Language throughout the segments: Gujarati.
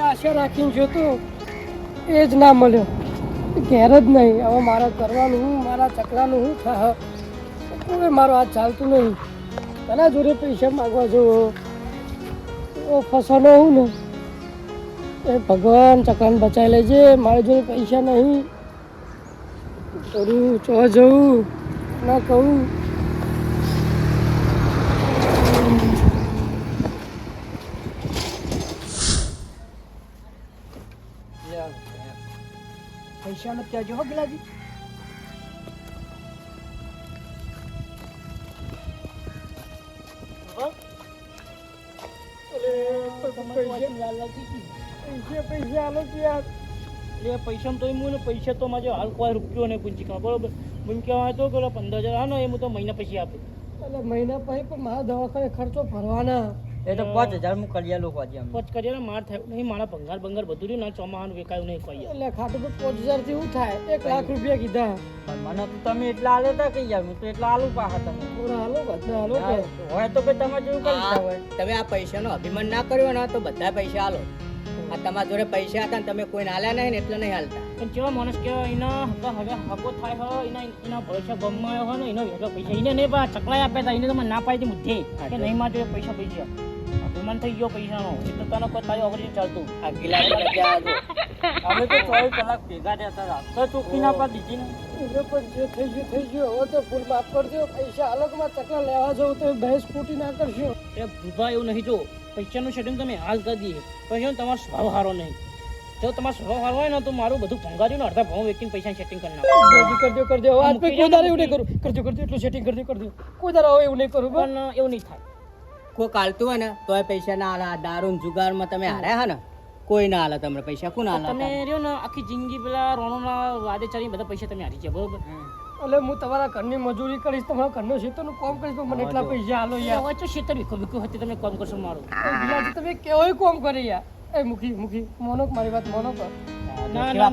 આશા રાખીને જોતો એ જ ના મળ્યો. ઘેર જ નહીં. હવે મારા કરવાનું હું, મારા ચકલાનું હું થાય? કોઈ મારો હાથ ચાલતું નહીં. તના જોડે પૈસા માગવા જવો એવો ફસાનો હું ને. એ ભગવાન ચકલાને બચાવી લેજે. મારી જોડે પૈસા નહીં. કરું ચો જવું ના કહું. પૈસા નો ત્યાં જો ગિલાજી. પૈસા તો એમ ને પૈસા તો મારે હાલ કોઈ રૂપિયો નહીં પૂંચી બરોબર. મને કહેવાય તો પેલો 15,000 આનો એ હું તો મહિના પછી આપે. એટલે મહિના પછી પણ મારા દવાખાને ખર્ચો ભરવાના. એ તો 5,000 હું કર્યા લોકો આજે પચ કરીએ ને માર થયું નહીં. મારા બંગાર બધું રહ્યું ના ચોમાહાનું વેકાયું નહીં કોઈ. એટલે ખાટું તો 5,000 થી શું થાય? 1 લાખ રૂપિયા કીધા. પણ મને તો તમે એટલા આલે તા કઈ યાર, હું તો એટલા આલુ પાહા તમે થોડા હાલો બધા હાલો કે હોય તો કે તમારે જેવું કરી દીધા હોય. તમે આ પૈસાનો અભિમાન ના કર્યો ને તો બધા પૈસા આલો. આ તમારા જોડે પૈસા હતા ને તમે કોઈને આલ્યા નહીં ને એટલે નહીં હાલતા. પણ કેવા માણસ કેવા એના હવે હકો થાય હોય એના ભરોસા ગમાયો હોય ને એનો વેગા પૈસા એને નહીં પણ ચકલાઈ આપે હતા. એને તમે ના પાડી મુદ્દે કે નહીં માં જોઈએ પૈસા અભિમાન થઈ ગયો પૈસાનો. એટલે તને કોઈ તારી ઓગળી ચાલતું. આ ગિલાડી રજા હતો. અમે તો 24 કલાક ભેગા રહેતા હતા તો ચોખ્ખી ના પાડી દીધી ને. એટલે પણ જે થઈ ગયું હવે તો ફૂલ માફ કરજો. પૈસા અલગમાં ચકલા લેવા જાવ તો ભેંસ ખોટી ના કરશો. એ ભૂભા એવું નહીં. જો પૈસાનું સેટિંગ તમે હાલ કરી દઈએ પછી તમારો સ્વભાવ સારો નહીં. જો તમારો સ્વભાવ સારો હોય ને તો મારું બધું ભંગાર્યું ને અડધા ભાવ વેચીને પૈસા સેટિંગ કરી નાખો. કરજો આજ પછી કોઈ દાડે એવું નહીં કરું. કરજો એટલું સેટિંગ કરજો કોઈ દાડે હવે એવું નહીં કરું. પણ એવું નહીં થાય. કોઈ કાલતું હોય ને તોય પૈસા ના આલા. દારૂ જુગારમાં તમે હાર્યા હા ને કોઈ ના આલા તમને પૈસા. કોણ આલા? તમે રહ્યો ને આખી જિંદગી પેલા રોણોના વાદે ચડી બધા પૈસા તમે હારી ગયા બરોબર. એટલે હું તમારા ઘરની મજૂરી કરીશ, તમારા ઘરનું ખેતરનું કામ કરીશ તો મને એટલા પૈસા આલો યાર. હવે તો ખેતર વિકો હતી તમે કામ કરશો મારું. ગિલાજી તમે કેવોય કામ કરે યાર. એ મુખી મોનો મારી વાત મોનો કર. ના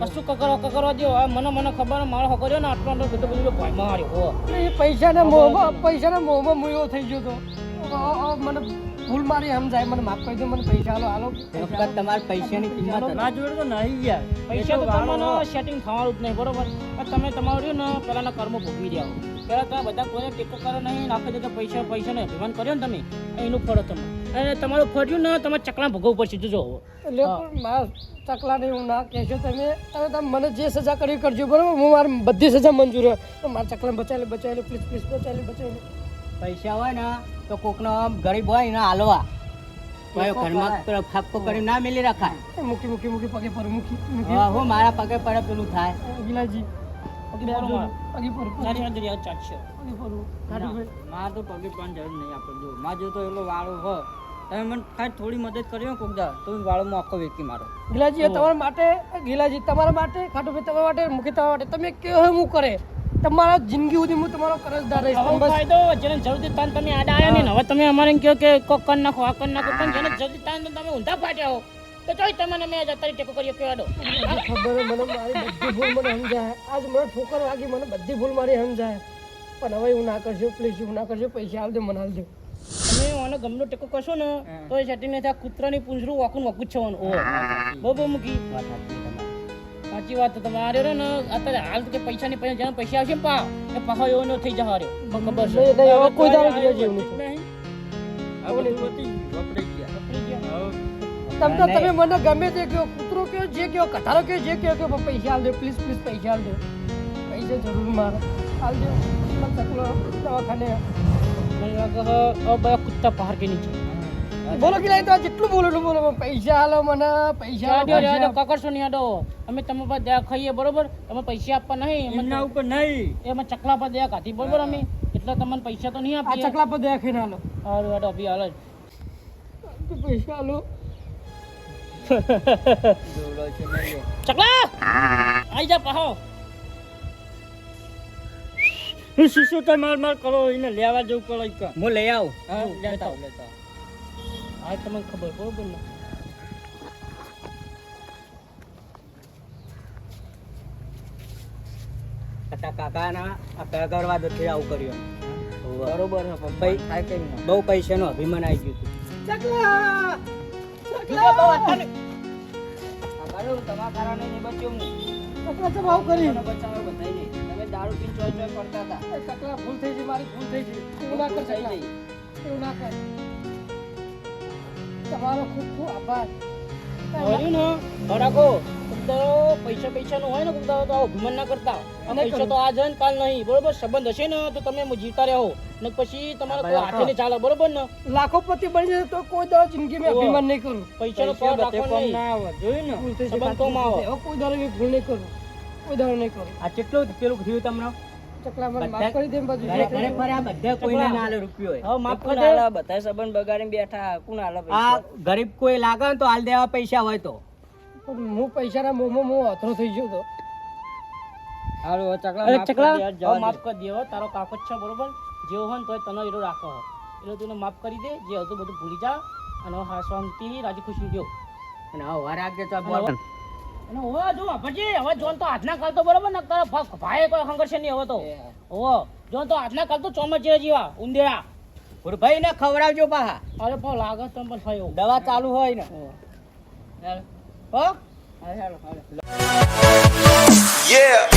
કશું કકરવા દો. મને ખબર મારો હકર્યો ને આટલો બધું ભાઈ માર્યો. એ પૈસાના મોહમાં હું એવો થઈ ગયો તો મને ભૂલ મારી સમજાય. મને માફ કરી દો. મને પૈસા હાલો. તમારે પૈસાની કિંમત ના જોડે તો નહીં યાર. પૈસા તો તમને સેટિંગ થવાનું જ નહીં બરોબર. તમે તમારું ને પેલાના કર્મો ભોગવી રહ્યા પેલા તમે બધા કોઈને ટેકો કરો નહીં. આખી જગ્યાએ પૈસાનો અભિમાન કર્યો ને તમે એનું ફળ તમે અને તમારું ફર્યું ને તમારે ચકલા ભોગવવું પડશે. જો એટલે પણ મારા ચકલાને એવું ના કહેશો તમે મને જે સજા કરવી કરજો બરોબર. હું મારી બધી સજા મંજૂર હોય તો મારા ચકલાને બચાવી લે પ્લીઝ બચાવી લે. પૈસા હોય ને તો કોકનો ગરીબ હોય ને હાલવા. ઘરમાં ફાપકો કરી ના મેલી રખાય. મૂકી પગે પર મૂકી હું મારા પગે પડે પેલું થાય. ગિલાજી મારે તો પગે પણ જરૂર નહીં આપણે. જો મારે જો તો એટલો વાળો હોય તમે મને ખાલી થોડી મદદ કરી કોક દા તો વાળોમાં આખો વેકી મારો. ગિલાજી તમારા માટે ખાટુભાઈ તમારા માટે મૂકી તમારા માટે તમે કેવો હું કરે તમારા જિંદગી સુધી હું તમારો કરજદાર રહીશ. જેને જરૂરથી તાન તમે આડા આવ્યા ને હવે તમે અમારે કહો કે કોક કરી નાખો આ કરી નાખો. પણ જેને જરૂરથી તાન તમે ઊંધા ફાટ્યા હો તો ચોઈ તમને મેં તારી ટેકો કર્યો કેવાડો. ખબર મને મારી બધી ભૂલ મને સમજાય. આજ મને ઠોકર વાગી મને બધી ભૂલ મારી સમજાય. પણ હવે એવું ના કરજો પ્લીઝ. એવું ના કરજો. પૈસા આલ દે મને આલ દે. તમે આનો ગમનો ટેકો કરશો ને તો એ સેટિંગ નહીં થાય. કૂતરાની પૂંછડું વાકું જ છવાનું. બહુ મૂકી સાચી વાત. તમારે ને અત્યારે હાલ તો કે પૈસાની જેને પૈસા આવશે ને એ પાછો એવો ન થઈ જવા રહ્યો. ખબર છે કોઈ દાડો જેવું નહીં. તમે મને ગમે તે કહો, કૂતરો કહો, જે કહો, કટારો કહો, જે કહો કે પૈસા આલ દો પ્લીઝ પૈસા આલ દો. પૈસા જરૂર મારે આલ દો. ચકલો દવાખાને કુત્તા પહાડ કે નીચે બોલો કે તો જેટલું બોલો પૈસા આલો મને. પૈસા કકરશો નહીં આડો. અમે તમે પર દયા ખાઈએ બરોબર. તમે પૈસા આપવા નહીં એમના ઉપર નહીં. એમાં ચકલા પર દયા ખાધી બરોબર. અમે એટલે તમને પૈસા તો નહીં આપીએ. ચકલા પર દયા ખાઈને આલો. સારું આડો અભી હાલ પૈસા આલો. ચકલા આઈ જા પાહો. શીશો તો માર કરો એને લેવા જવું પડે. હું લઈ આવું. લેતા આ તમને ખબર બરોબર ને. કાકાના આ પગારવા તો આવું કર્યું બરોબર. બહુ પૈસાનો અભિમાન આવી ગયું. ચકલા બીજા બહુ હતા ને. આ બાળો તમારા કારણે નહીં બચ્યો હું. ચકલા તો ભાવ કરી મને બચાવ્યો બધાય નહીં. તમે દારૂ પીને ચોય ચોય કરતા હતા. ચકલા ભૂલ થઈ ગઈ, મારી ભૂલ થઈ ગઈ. એવું ના કર થઈ ચકલા. ગઈ. એવું ના કર. તમારો ખૂબ ખૂબ આભાર. મળ્યું ને બરાકો પૈસા પૈસા નું હોય ને તો અભિમાન ના કરતા આ નહીં પૈસા કરું. તો આ છે ને કાલ નહીં બરોબર સંબંધ હશે ને તો તમે જીવતા રહો ને પછી તમારે કોઈ હાથે નહીં ચાલે બરોબર ને લાખોપતિ બની જશે તો કોઈ દાડો જિંદગીમાં ઓહો. અભિમાન નહીં કરું. પૈસાનો પૈસા પાર બધે રાખવાનો કોમ નહીં. ના આવે. જોયું ને? ભૂલ થઈ છે, સંબંધ તો કાચું માં થઈ છે. હવે કોઈ દાડો એવી ભૂલ નહીં કરું. કોઈ દાડો નહીં કરું. આ કેટલું પેલું થયું તમને ચકલા મને બધા- માફ કરી દે ને બધું જે ઘરે કર્યું. આ બધા કોઈને ના આલે રૂપિયો હોય. હવે માફ કોણ કરી દે આલે? બધાય સંબંધ બગાડીને બેઠા. કોણ આલે આ પૈસા? ગરીબ કોઈ લાગે ને તો હાલ દેવા પૈસા હોય તો પણ હું પૈસાના મોંમાં હું અથડો થઈ ગયો તો. હાલો, હવે ચકલા અરે માફ કરી ચકલા દે, યાર, હવે જવા માફ દે. કરી દે હો. તારો કાકો જ છે બરોબર જેવો હોય ને તોય તને એનો રાખો હો. એટલે તું એને માફ કરી દે જે હતું બધું ભૂલી જા અને હવે હા શાંતિ રાજી ખુશી જો અને હવે વાર આગળ તો અને હવે જો પછી હવે જોન તો હાથના કાલ તો બરોબર ને તારા ભાઈ કોઈ હંગર છે નહીં હવે તો હો જોન તો હાથના કાલ તો ચોમા જેવા ઉંદેડા ભાઈ ને ખવડાવજો પાહા અરે પણ લાગે તો પણ થયો દવા ચાલુ હોય ને હાલો. હો હાલો, હાલો. Yeah.